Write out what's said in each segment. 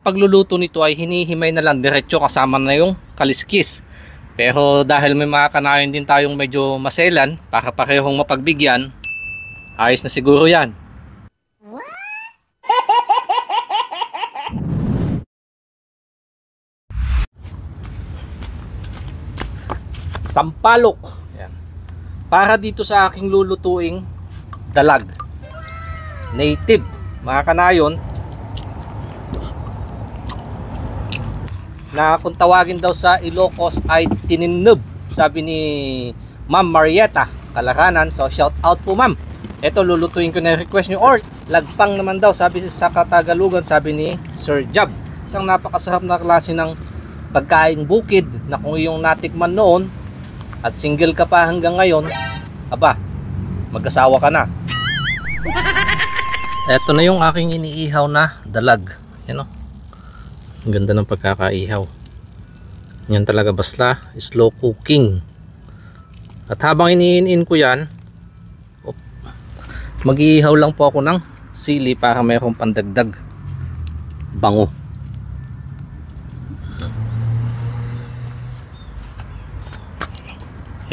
Pagluluto nito ay hinihimay na lang diretso kasama na yung kaliskis. Pero dahil may mga kanayon din tayong medyo maselan para parehong mapagbigyan, ayos na siguro yan. Sampalok. Yan. Para dito sa aking lulutuing dalag. Native. Mga kanayon, na kung tawagin daw sa Ilocos ay tininub, sabi ni Ma'am Marieta Kalakanan. So shout out po ma'am. Ito lulutuin ko na yung request nyo, or lagpang naman daw sabi sa Katagalugan, sabi ni Sir Jab. Isang napakasarap na klase ng pagkain bukid na kung yung natikman noon at single ka pa hanggang ngayon, aba, mag-asawa ka na. Ito na yung aking iniihaw na dalag. Yan o, ang ganda ng pagkakaihaw. Yan talaga, basta slow cooking. At habang iniin ko yan, mag-iihaw lang po ako ng sili para mayroong pandagdag bango.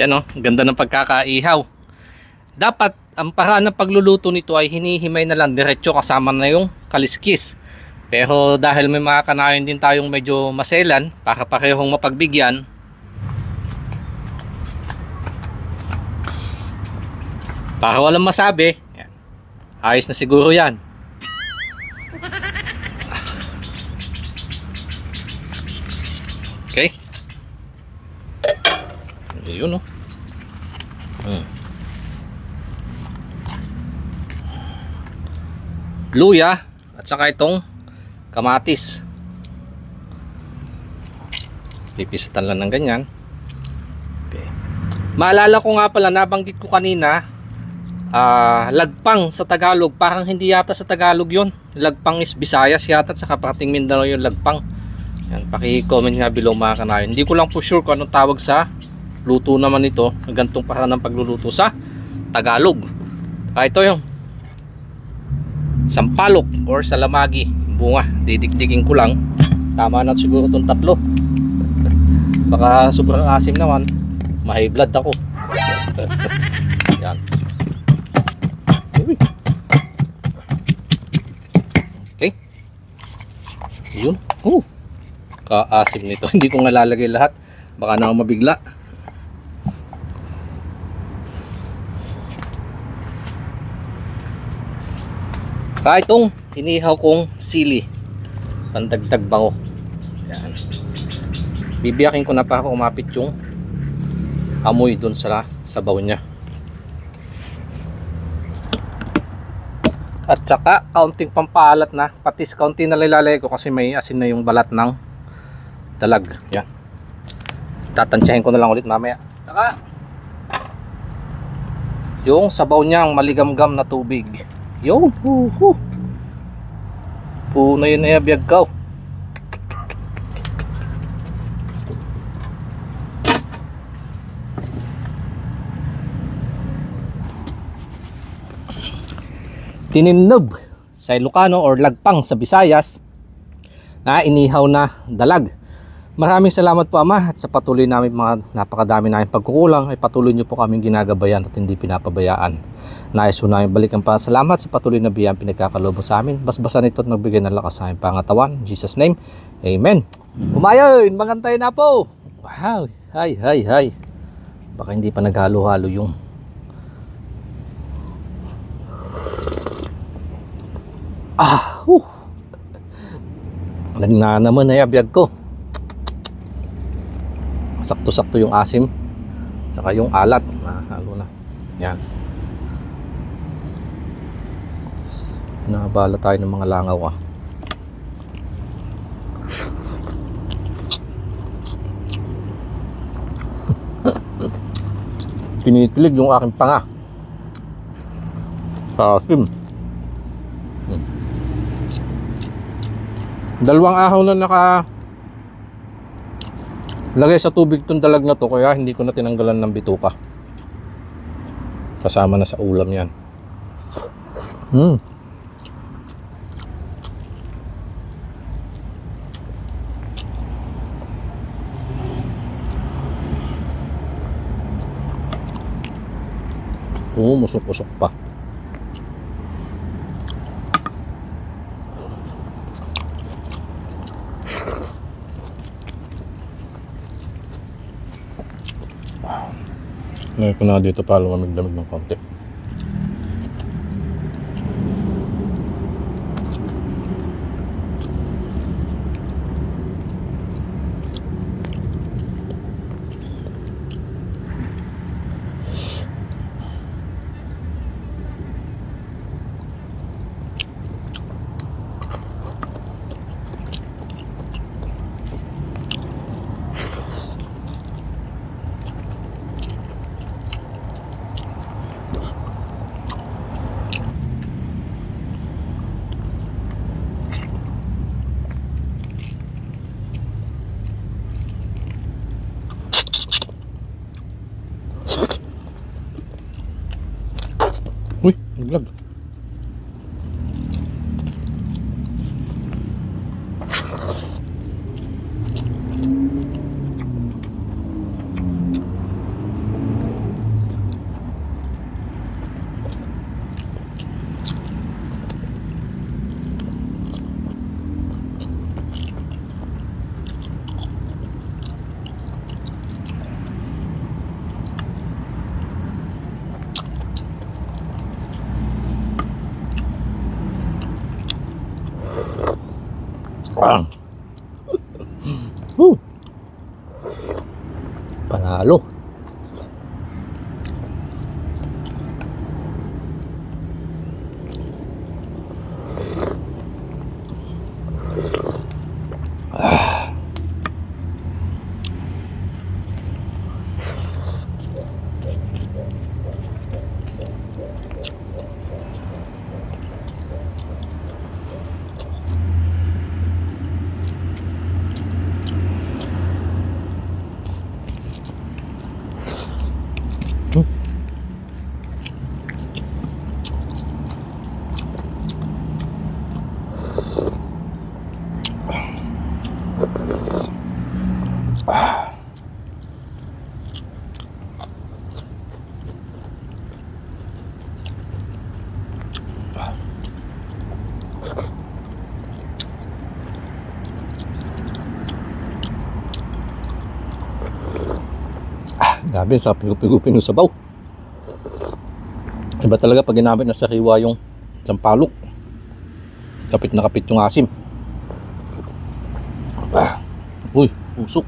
Yan o, ganda ng pagkakaihaw. Dapat ang paraan ng pagluluto nito ay hinihimay na lang diretso kasama na yung kaliskis. Pero dahil may mga kanayon din tayong medyo maselan para parehong mapagbigyan, para walang masabi, yan, ayos na siguro yan. Okay. Yun o. Luya at saka itong kamatis. Pipisatan lang ng ganyan. Okay. Maalala ko nga pala, nabanggit ko kanina, lagpang sa Tagalog, parang hindi yata sa Tagalog yun. Lagpang is Visayas yata, at saka parating Mindanao yung lagpang. Yan, paki-comment nga below mga kanayon. Hindi ko lang po sure kung anong tawag sa luto naman ito, gantong paraan ng pagluluto sa Tagalog. Ito yung sampalok or salamagi, bunga. Didikdikin ko lang, tama na siguro itong tatlo. Baka sobrang asim naman, ma-high blood ako. Yan. Okay, yun. Kaasim nito. Hindi ko nga lalagay lahat, baka na ako mabigla. Kaya itong inihaw kong sili, pandagdag bango. Yan. Bibiyakin ko na para umapit yung amoy dun sa sabaw niya. At saka kaunting pampalat na patis, kaunti na lilalagay ko kasi may asin na yung balat ng dalag. Yan. Tatansyahin ko na lang ulit mamaya. Saka yung sabaw niyang maligamgam na tubig. Yo, puno yun na biyag ka. Tininub sa Ilocano or lagpang sa Visayas na inihaw na dalag. Maraming salamat po Ama, at sa patuloy namin mga napakadami namin pagkukulang ay patuloy nyo po kaming ginagabayan at hindi pinapabayaan. Nais po namin balikan pa salamat sa patuloy na biyayang pinagkakalob sa amin. Basbasan ito at magbigay ng lakas sa aming pangatawan. In Jesus name, Amen. Umayon, magantay na po. Wow, hay. Baka hindi pa naghalo-halo yung nagnanaman na yabiyag ko. Sakto-sakto yung asim saka yung alat. Halo na. Yan. Nakabala tayo ng mga langaw Tinitilig yung aking panga. Asim. Dalawang araw na lagay sa tubig itong dalag na to, kaya hindi ko na tinanggalan ng bituka. Kasama na sa ulam yan. Usok-usok pa. Ngayon ko na dito para lumamig-lamig ng konti. Uy, naglag. Panalo. Grabe, sa pigupin yung sabaw. Iba talaga pag ginamit na sa hiwa yung sampalok. Kapit na kapit yung asim. Uy, usok.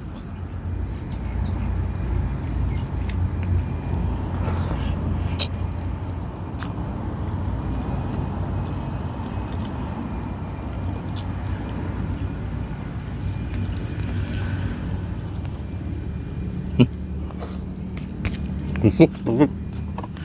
Usok.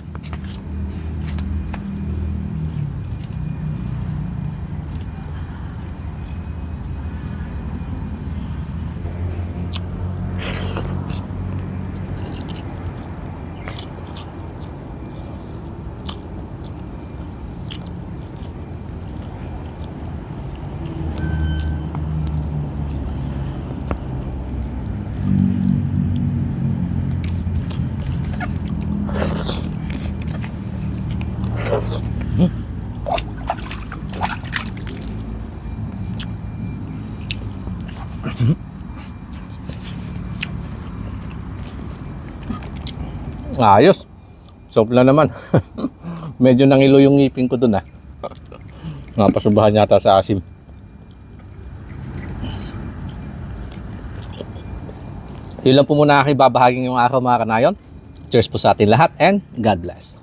Ayos. Sopla naman. Medyo nangilo yung ngipin ko dun Napasubahan yata sa asim. Yun lang po muna aking babahaging yung araw mga kanayon. Cheers po sa atin lahat and God bless.